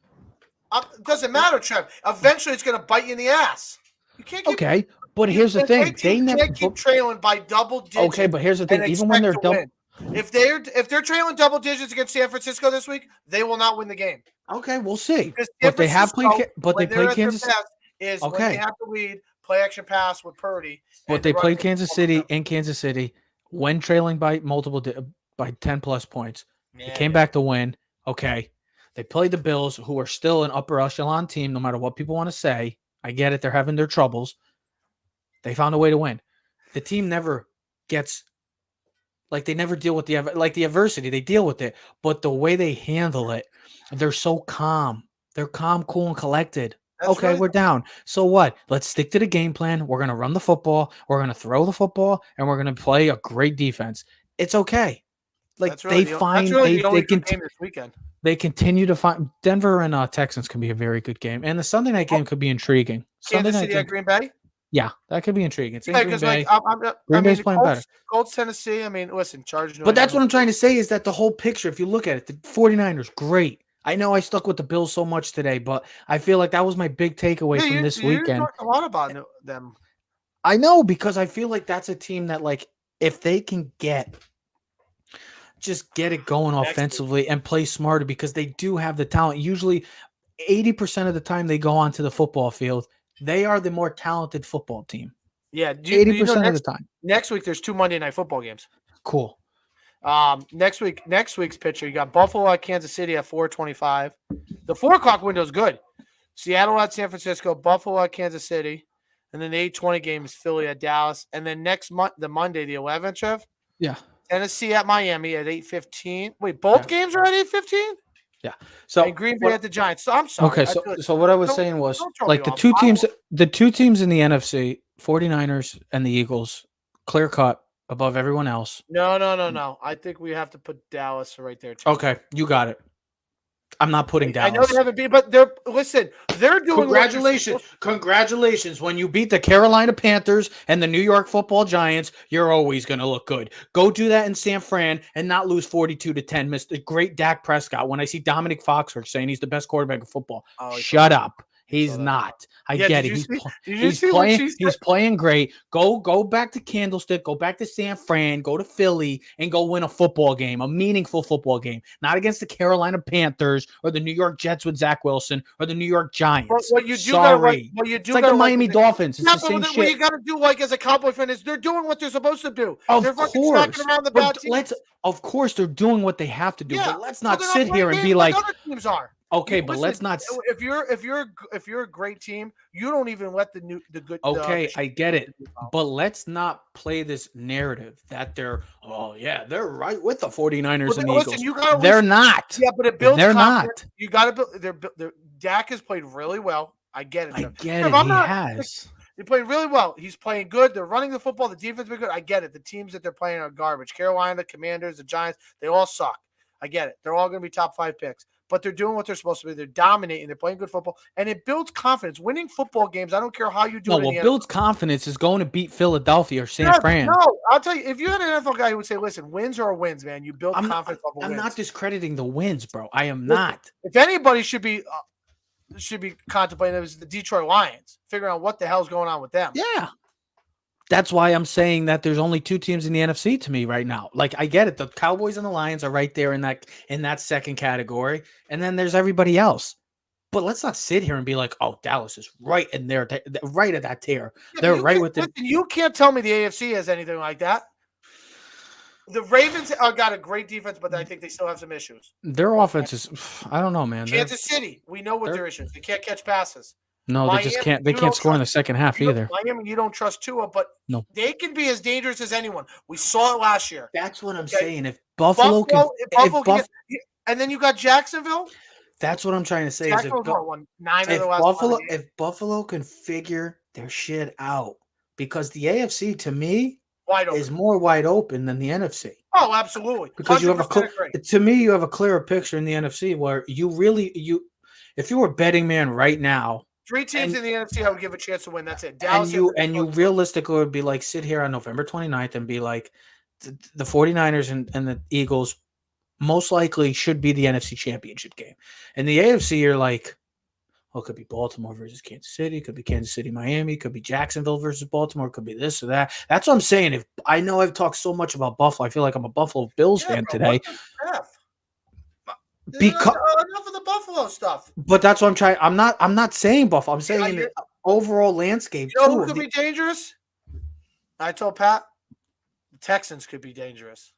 It doesn't matter, Trev. Eventually, it's going to bite you in the ass. You can't keep, but here's the thing: they can't keep trailing by double digits. Okay, but here's the thing: even when they're double, if they're trailing double digits against San Francisco this week, they will not win the game. Okay, we'll see. But they have played. But they played Kansas City. When they have to lead, play action pass with Purdy. But they played Kansas City in Kansas City when trailing by by 10+ points. They came back to win. Okay. They played the Bills, who are still an upper echelon team, no matter what people want to say. I get it. They're having their troubles. They found a way to win. The team never gets, they never deal with the adversity. They deal with it. But the way they handle it, they're so calm. They're calm, cool, and collected. We're down. So what? Let's stick to the game plan. We're going to run the football. We're going to throw the football, and we're going to play a great defense. It's okay. Game this weekend. They continue to find Denver and Texans can be a very good game, and the Sunday night game could be intriguing. Kansas City at Green Bay. Yeah, that could be intriguing. It's because Green Bay's playing better. Colts, Tennessee. I mean, listen, Chargers. But that's what I'm trying to say is that the whole picture, if you look at it, the 49ers, great. I know I stuck with the Bills so much today, but I feel like that was my big takeaway from this weekend. You talked a lot about them. I know, because I feel like that's a team that, if they can just get it going offensively and play smarter, because they do have the talent. Usually 80% of the time they go onto the football field, they are the more talented football team. Yeah. 80% of the time. Next week, there's 2 Monday Night Football games. Cool. Next week's picture, you got Buffalo at Kansas City at 4:25. The 4:00 window is good. Seattle at San Francisco, Buffalo at Kansas City, and then the 8:20 game is Philly at Dallas. And then next month, the Monday, the 11th, Trev? Yeah. Tennessee at Miami at 8:15. Wait, both games are at 8:15? Yeah. So and Green Bay at the Giants. So I'm sorry. Okay, so what I was saying was the two teams in the NFC, 49ers and the Eagles, clear cut above everyone else. No. I think we have to put Dallas right there too. Okay, you got it. I'm not putting I know Dallas. they haven't beat, but they're doing Congratulations. When you beat the Carolina Panthers and the New York Football Giants, you're always going to look good. Go do that in San Fran and not lose 42-10. Miss the great Dak Prescott. When I see Dominic Foxworth saying he's the best quarterback in football, shut up. He's not. I get it. He's playing great. Go back to Candlestick. Go back to San Fran. Go to Philly and go win a football game, a meaningful football game, not against the Carolina Panthers or the New York Jets with Zach Wilson or the New York Giants. It's like the Miami Dolphins. It's the same shit. What you got to do, like as a Cowboy fan, is they're doing what they're supposed to do. They're fucking smacking around the bad teams. Of course, they're doing what they have to do. Yeah. But let's not sit here and be like other teams are. Okay, but let's not. If you're a great team, you don't even let the good. Okay, I get it, but let's not play this narrative that they're right with the 49ers and Eagles. They're not. Yeah, but it builds. They're confidence. Not. You got to build. Dak has played really well. I get it. I get it. He has. He played really well. He's playing good. They're running the football. The defense is good. I get it. The teams that they're playing are garbage. Carolina, the Commanders, the Giants, they all suck. I get it. They're all going to be top 5 picks. But they're doing what they're supposed to be. They're dominating. They're playing good football. And it builds confidence. Winning football games, I don't care how you do it. What builds confidence is going to beat Philadelphia or San Fran. No, I'll tell you, if you had an NFL guy who would say, listen, wins are wins, man. You build confidence off of wins. I'm not discrediting the wins, bro. I am not. If anybody should be contemplating, it was the Detroit Lions, figuring out what the hell's going on with them. Yeah. That's why I'm saying that there's only 2 teams in the NFC to me right now. Like, I get it. The Cowboys and the Lions are right there in that second category. And then there's everybody else. But let's not sit here and be like, oh, Dallas is right in there, right at that tier. They're right with it. You can't tell me the AFC has anything like that. The Ravens got a great defense, but I think they still have some issues. Their offense is, I don't know, man. Kansas City, we know what their issues. They can't catch passes. No, Miami, they just can't. They can't score in the second half either. Miami, you don't trust Tua, but no, they can be as dangerous as anyone. We saw it last year. That's what I'm saying. If Buffalo can, and then you got Jacksonville. That's what I'm trying to say. If Buffalo can figure their shit out, because the AFC to me is more wide open than the NFC. Oh, absolutely. Because you have you have a clearer picture in the NFC where if you were a betting man right now. 3 teams in the NFC I would give a chance to win. That's it. Dallas and you realistically would be like, sit here on November 29th and be like, the 49ers and the Eagles most likely should be the NFC Championship game. And the AFC, you're like, well, it could be Baltimore versus Kansas City. It could be Kansas City, Miami. It could be Jacksonville versus Baltimore. It could be this or that. That's what I'm saying. If I know I've talked so much about Buffalo, I feel like I'm a Buffalo Bills fan today. Because enough of the Buffalo stuff. But that's what I'm trying. I'm not saying Buffalo. I'm saying in the overall landscape. You know who could be dangerous? I told Pat, the Texans could be dangerous.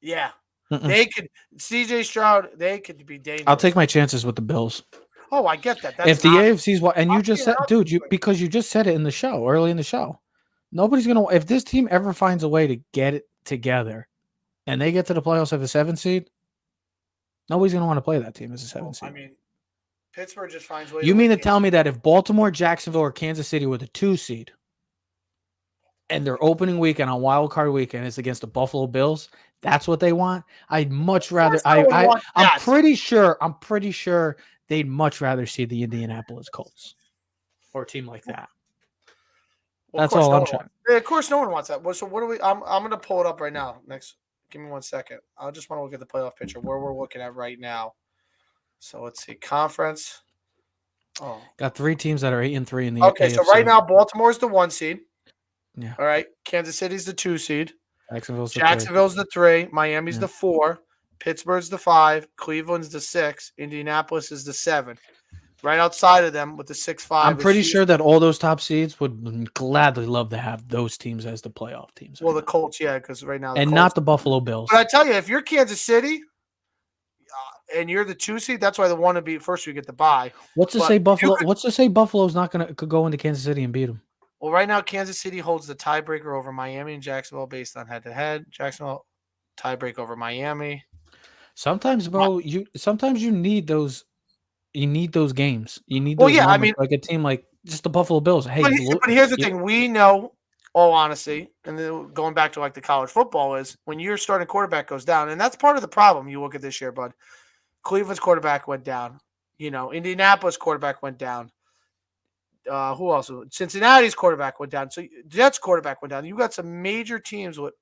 Yeah. They could. CJ Stroud, they could be dangerous. I'll take my chances with the Bills. Oh, I get that. If the AFC's and you just said, dude, because you just said it in the show, early in the show, nobody's gonna. If this team ever finds a way to get it together, and they get to the playoffs as a 7 seed. Nobody's going to want to play that team as a 7 seed. I mean, Pittsburgh just finds ways. You mean to tell me that if Baltimore, Jacksonville, or Kansas City were the 2 seed, and their opening weekend on Wild Card Weekend is against the Buffalo Bills, that's what they want? I'd much rather. I'm pretty sure they'd much rather see the Indianapolis Colts or a team like that. Well, that's all I'm trying. Of course, no one wants that. So what do we? I'm going to pull it up right now. Next. Give me 1 second. I just want to look at the playoff picture where we're looking at right now. So let's see. Conference. Oh, got 3 teams that are 8-3 in the AFC. So right now Baltimore's the 1 seed. Yeah. All right. Kansas City's the 2 seed. Jacksonville's the 3. Miami's the 4. Pittsburgh's the 5. Cleveland's the 6. Indianapolis is the 7. Right outside of them with the 6-5. I'm pretty sure that all those top seeds would gladly love to have those teams as the playoff teams. Well, the Colts, yeah, because right now, not the Buffalo Bills. But I tell you, if you're Kansas City and you're the 2 seed, that's why they want to be first. You get the bye. What's to say Buffalo's not going to go into Kansas City and beat them? Well, right now, Kansas City holds the tiebreaker over Miami and Jacksonville based on head-to-head. Jacksonville tiebreak over Miami. Sometimes, bro, you need those. You need those games. You need those moments, like a team like just the Buffalo Bills. Hey, but here's the thing. We know, all honesty, and then going back to like the college football is when your starting quarterback goes down, and that's part of the problem you look at this year, bud. Cleveland's quarterback went down. Indianapolis quarterback went down. Who else? Cincinnati's quarterback went down. So Jets quarterback went down. You got some major teams with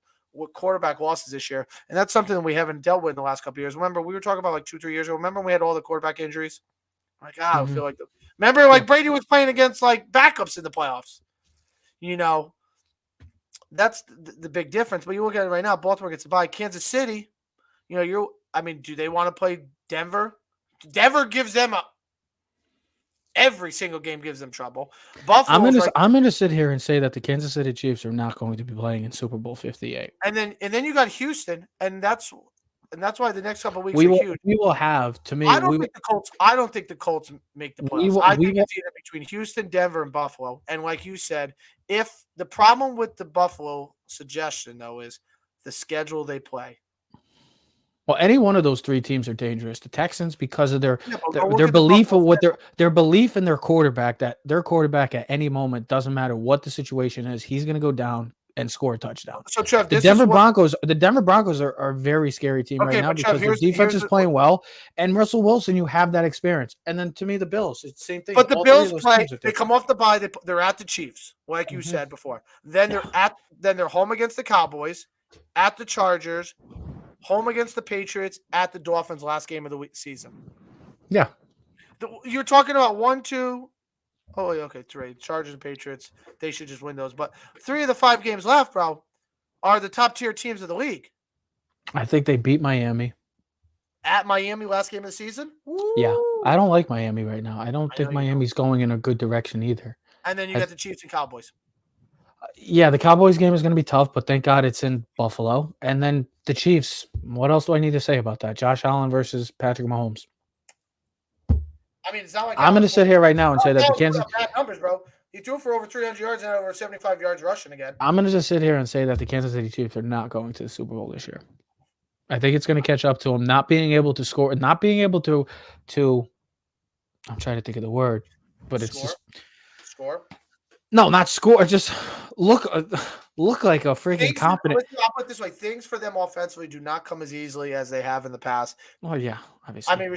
quarterback losses this year, and that's something that we haven't dealt with in the last couple of years. Remember, we were talking about like 2-3 years ago. Remember when we had all the quarterback injuries? Like, I feel like remember, like Brady was playing against like backups in the playoffs. That's the big difference. But you look at it right now, Baltimore gets a bye. Kansas City, do they want to play Denver? Denver gives them every single game gives them trouble. Buffalo. I'm gonna sit here and say that the Kansas City Chiefs are not going to be playing in Super Bowl 58. And then you got Houston, and that's why the next couple of weeks are huge. We will have, to me. I don't think the Colts make the playoffs. I think it's either between Houston, Denver, and Buffalo. And like you said, if the problem with the Buffalo suggestion though is the schedule they play. Well, any one of those three teams are dangerous. The Texans, because of their belief of what their belief in their quarterback, that their quarterback at any moment, doesn't matter what the situation is, he's going to go down and score a touchdown. So Trev, the Denver Broncos are a very scary team right now because their defense is playing well, and Russell Wilson, you have that experience. And then to me, the Bills, it's the same thing. But the Bills play; they come off the bye. They're at the Chiefs, like you said before. Then they're home against the Cowboys, at the Chargers. Home against the Patriots, at the Dolphins, last game of the season. Yeah. You're talking about 1, 2. Oh, okay, 3. Chargers and Patriots, they should just win those. But 3 of the 5 games left, bro, are the top-tier teams of the league. I think they beat Miami. At Miami, last game of the season? Woo! Yeah. I don't like Miami right now. I don't think Miami's going in a good direction either. And then you got the Chiefs and Cowboys. Yeah, the Cowboys game is going to be tough, but thank God it's in Buffalo. And then the Chiefs, what else do I need to say about that? Josh Allen versus Patrick Mahomes. I mean, it's not like I'm going to sit here right now and say that the Kansas numbers, bro. He threw for over 300 yards and over 75 yards rushing again. I'm going to just sit here and say that the Kansas City Chiefs are not going to the Super Bowl this year. I think it's going to catch up to them, not being able to score, not being able to I'm trying to think of the word, but it's just score. No, not score. Just look like a freaking competent. I'll put it this way: things for them offensively do not come as easily as they have in the past. Oh yeah, obviously. I mean,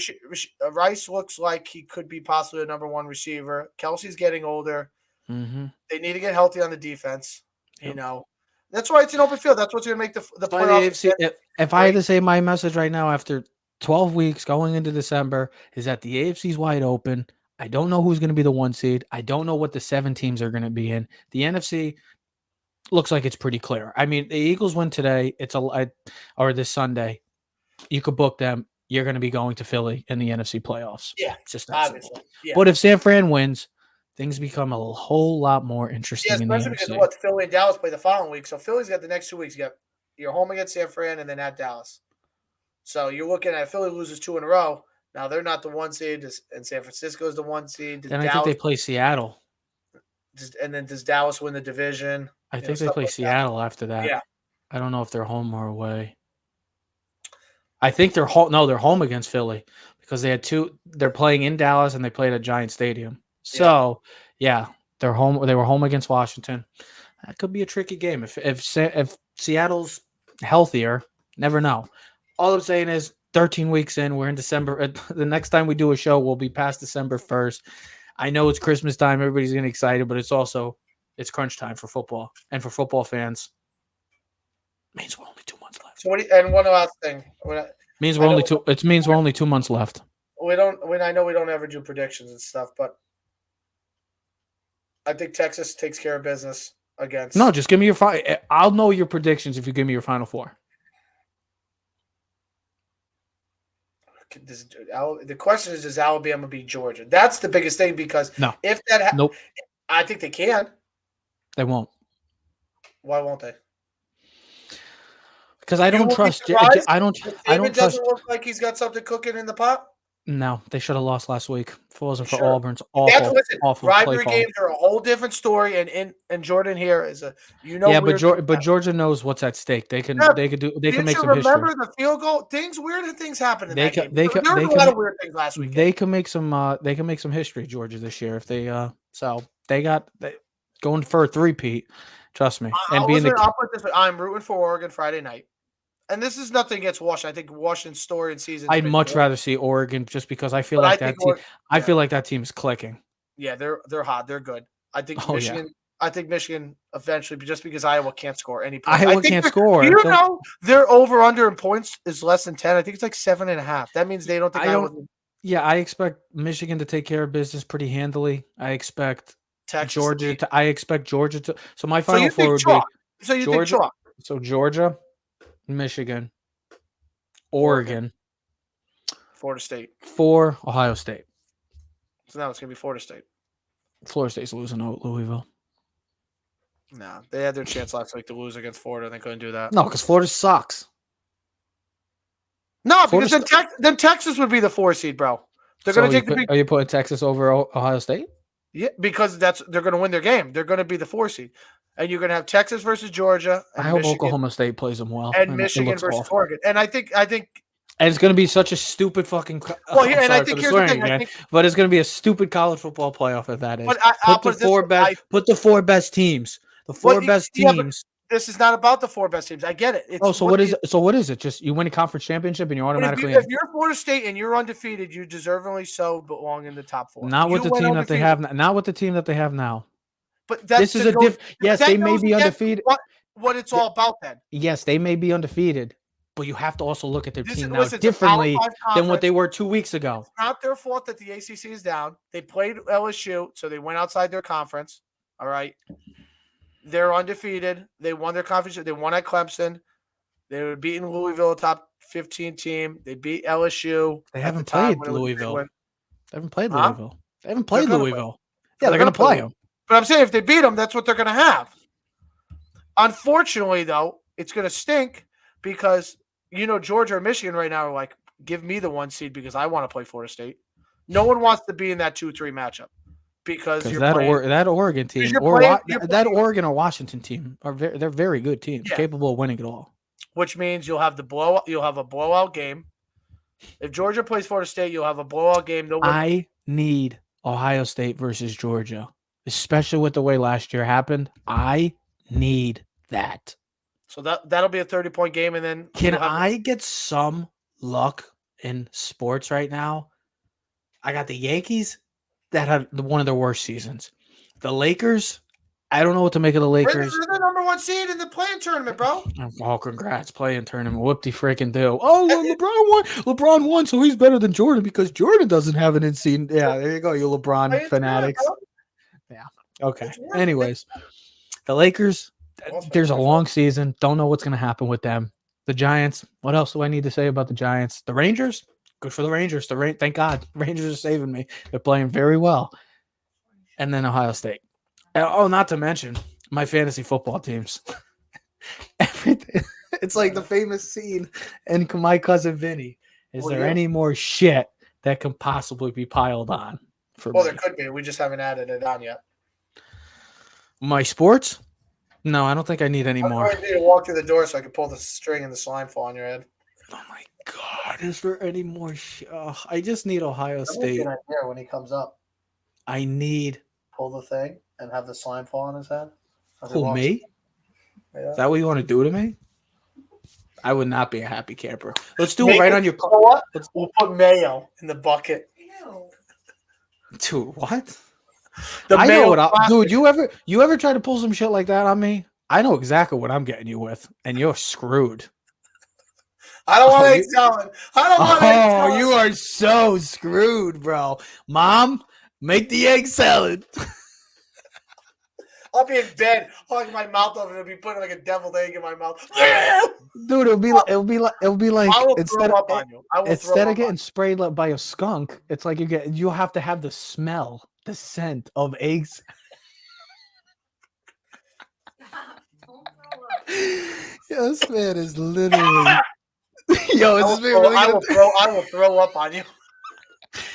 Rice looks like he could be possibly a number 1 receiver. Kelsey's getting older. Mm-hmm. They need to get healthy on the defense. Yep. That's why it's an open field. That's what's going to make the playoffs. If I had to say my message right now after 12 weeks going into December is that the AFC's wide open. I don't know who's going to be the 1 seed. I don't know what the 7 teams are going to be in. The NFC looks like it's pretty clear. I mean, the Eagles win today. Or this Sunday. You could book them. You're going to be going to Philly in the NFC playoffs. Yeah, it's just that simple. Yeah. But if San Fran wins, things become a whole lot more interesting. Yeah, especially because Philly and Dallas play the following week. So Philly's got the next 2 weeks. You're home against San Fran and then at Dallas. So you're looking at Philly loses 2 in a row. Now they're not the 1 seed, and San Francisco is the 1 seed. Then I think they play Seattle. And then does Dallas win the division? I think they play Seattle after that. Yeah. I don't know if they're home or away. I think they're home. No, they're home against Philly because they had 2. They're playing in Dallas and they played at Giant Stadium. So yeah, they're home. They were home against Washington. That could be a tricky game if Seattle's healthier. Never know. All I'm saying is, 13 weeks in, we're in December. The next time we do a show, we'll be past December 1st. I know it's Christmas time. Everybody's getting excited, but it's crunch time for football. And for football fans, it means we're only 2 months left. So and one last thing. It means we're only 2 months left. I know we don't ever do predictions and stuff, but I think Texas takes care of business against. No, just give me your I'll know your predictions if you give me your Final Four. The question is, does Alabama beat Georgia? That's the biggest thing because if that nope. I think they can. They won't. Why won't they? Because I don't trust. I don't trust. Doesn't look like he's got something cooking in the pot. No, they should have lost last week. If it wasn't for Auburn's awful rivalry games are a whole different story, and Jordan here is but Georgia knows what's at stake. They can make some history. Remember the field goal? Weird things happened in that game. There were a lot of weird things last week. They can make some history, Georgia, this year if they so they going for a 3-peat. Trust me. I'll put this way. I'm rooting for Oregon Friday night. and this is nothing against Washington. I think Washington's story and season. I'd much rather see Oregon just because I feel But I like think that team. I yeah. feel like that team is clicking. Yeah, they're hot. They're good. I think Oh, Michigan. yeah. I think Michigan eventually, just because Iowa can't score any points. Iowa can't score. Do you know their over under in points is less than 10? I think it's like 7.5. That means they don't think Iowa. Yeah, I expect Michigan to take care of business pretty handily. I expect Texas Georgia to. I expect Georgia to. So my So final you four think would chalk? be So you think Georgia. chalk? So Georgia, Michigan, Oregon, Florida State. 4 Ohio State. So now it's gonna be Florida State. Florida State's losing to Louisville. No, they had their chance last week to lose against Florida, and they couldn't do that. No, because Florida sucks. No, because then Texas would be the 4 seed, bro. They're going to take the big. Are you putting Texas over Ohio State? Yeah, because they're going to win their game. They're going to be the 4 seed, and you're going to have Texas versus Georgia. And I hope Oklahoma State plays them well, and Michigan versus Oregon. And I think. And it's going to be such a stupid fucking. Well, yeah, and I think here's the thing. But it's going to be a stupid college football playoff if that is. But put the 4 best teams. The 4 best teams. This is not about the 4 best teams. I get it. So what is it? So what is it? Just you win a conference championship and you're automatically. If you're Florida State and you're undefeated, you deservingly so belong in the top 4. Not with the team that they have. Not with the team that they have now. But this is a different. Yes, they may be undefeated. What it's all about then? Yes, they may be undefeated, but you have to also look at their team now differently than what they were 2 weeks ago. It's not their fault that the ACC is down. They played LSU, so they went outside their conference. All right. They're undefeated. They won their conference. They won at Clemson. They were beating Louisville, a top 15 team. They beat LSU. They haven't played Louisville. They haven't played Louisville. They haven't played Louisville. Yeah, they're going to play them. But I'm saying if they beat them, that's what they're going to have. Unfortunately, though, it's going to stink because, Georgia or Michigan right now are like, give me the 1 seed because I want to play Florida State. No one wants to be in that 2-3 matchup. Because that Oregon team or that Oregon or Washington team they're very good teams, capable of winning it all. Which means you'll have a blowout game. If Georgia plays Florida State, you'll have a blowout game. I need Ohio State versus Georgia, especially with the way last year happened. I need that. So that'll be a 30-point game, and then can I get some luck in sports right now? I got the Yankees. That had one of their worst seasons. The Lakers, I don't know what to make of the Lakers. They're the number 1 seed in the play-in tournament, bro. Oh, congrats, play-in tournament. Whoop-de-freaking do. Oh, LeBron won, so he's better than Jordan because Jordan doesn't have an in-season. Yeah, there you go, you LeBron fanatics. Yeah, okay. Anyways, the Lakers, there's a long season. Don't know what's going to happen with them. The Giants, what else do I need to say about the Giants? The Rangers? Good for the Rangers. Thank God. Rangers are saving me. They're playing very well. And then Ohio State. Oh, not to mention my fantasy football teams. Everything. It's like the famous scene in My Cousin Vinny. Is there any more shit that can possibly be piled on for me? There could be. We just haven't added it on yet. My sports? No, I don't think I need any more. I need to walk through the door so I can pull the string and the slime fall on your head. Oh my God! Is there any more? I just need Ohio State. When he comes up, I need pull the thing and have the slime fall on his head. Who, me? Yeah. Is that what you want to do to me? I would not be a happy camper. Let's do it right on your car. What? We'll put mayo in the bucket. Ew. Dude, what? I know what dude. You ever try to pull some shit like that on me? I know exactly what I'm getting you with, and you're screwed. I don't want egg salad. I don't want egg salad. Oh, you are so screwed, bro. Mom, make the egg salad. I'll be in bed, holding my mouth open, and be putting like a deviled egg in my mouth. Dude, it'll be like I will throw up on you. Instead of getting sprayed by a skunk, it's like you have to have the smell, the scent of eggs. Yeah, this man is literally. Yo, is this man really I will throw up on you.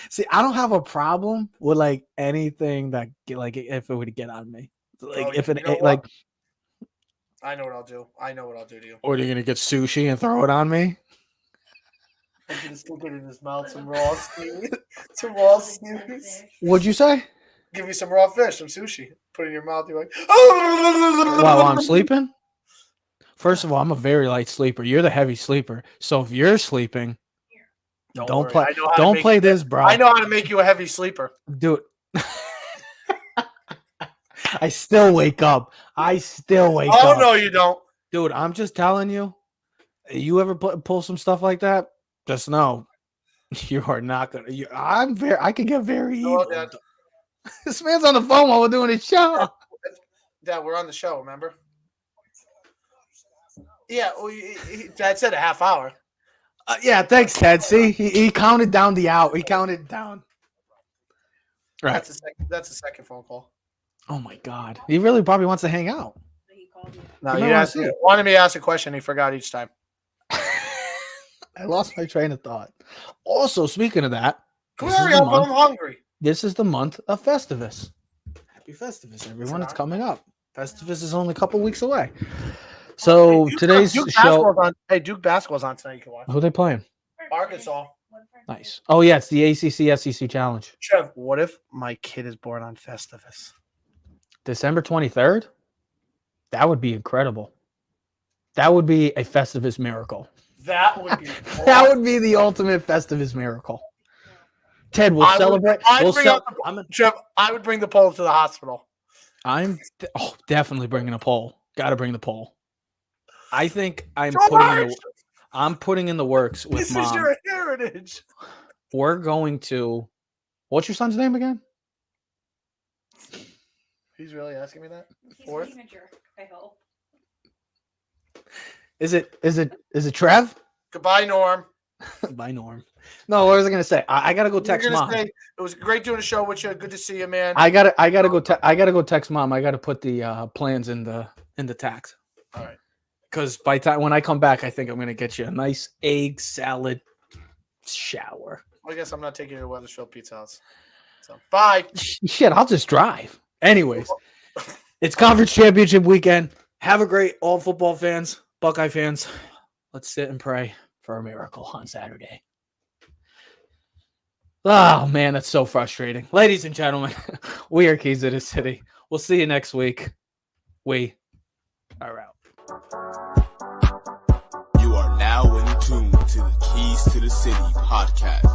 See, I don't have a problem with like anything that if it would get on me. Like if it like. I know what I'll do. I know what I'll do to you. Or are you gonna get sushi and throw it on me? I'm gonna stick it in his mouth, some raw steam. Some raw steam. What'd you say? Give me some raw fish, some sushi. Put it in your mouth. You're like, oh! While I'm sleeping. First of all, I'm a very light sleeper. You're the heavy sleeper. So if you're sleeping, don't worry. play. Don't play this, bro. I know how to make you a heavy sleeper. Dude. I still wake up. Oh, no, you don't. Dude, I'm just telling you. You ever pull some stuff like that? Just know you are not gonna. I could get very evil. Dad. This man's on the phone while we're doing a show. Dad, we're on the show. Remember? Yeah, Dad said a half hour. Yeah, thanks, Ted. See, he counted down the hour. He counted down. Right. That's the second phone call. Oh my God, he really probably wants to hang out. No, he wanted me to ask a question. He forgot each time. I lost my train of thought. Also, speaking of that, Hurry up, I'm hungry. This is the month of Festivus. Happy Festivus, everyone! It's coming up. Festivus is only a couple weeks away. So today's show. Duke basketball's on tonight. You can watch. Who are they playing? Arkansas. Nice. Oh yeah, it's the ACC SEC Challenge. Trev, what if my kid is born on Festivus? December 23rd? That would be incredible. That would be a Festivus miracle. That would be that would be the ultimate Festivus miracle. Ted, we'll celebrate. Trev, I would bring the pole to the hospital. I'm definitely bringing a pole. Got to bring the pole. I think I'm putting in the works with Mom. This is your heritage. We're going to. What's your son's name again? He's really asking me that? He's being a jerk, I hope. Is it Trev? Goodbye, Norm. Bye, Norm. No, what was I gonna say? I gotta go text Mom. It was great doing a show with you. Good to see you, man. I gotta go text Mom. I gotta put the plans in the tax. All right. Because by time when I come back, I think I'm gonna get you a nice egg salad shower. I guess I'm not taking you to Weathersfield Pizza House. So bye. Shit, I'll just drive. Anyways, it's conference championship weekend. Have a great all football fans, Buckeye fans. Let's sit and pray for a miracle on Saturday. Oh, man, that's so frustrating. Ladies and gentlemen, we are Keys of the City. We'll see you next week. We are out. You are now in tune to the Keys to the City podcast.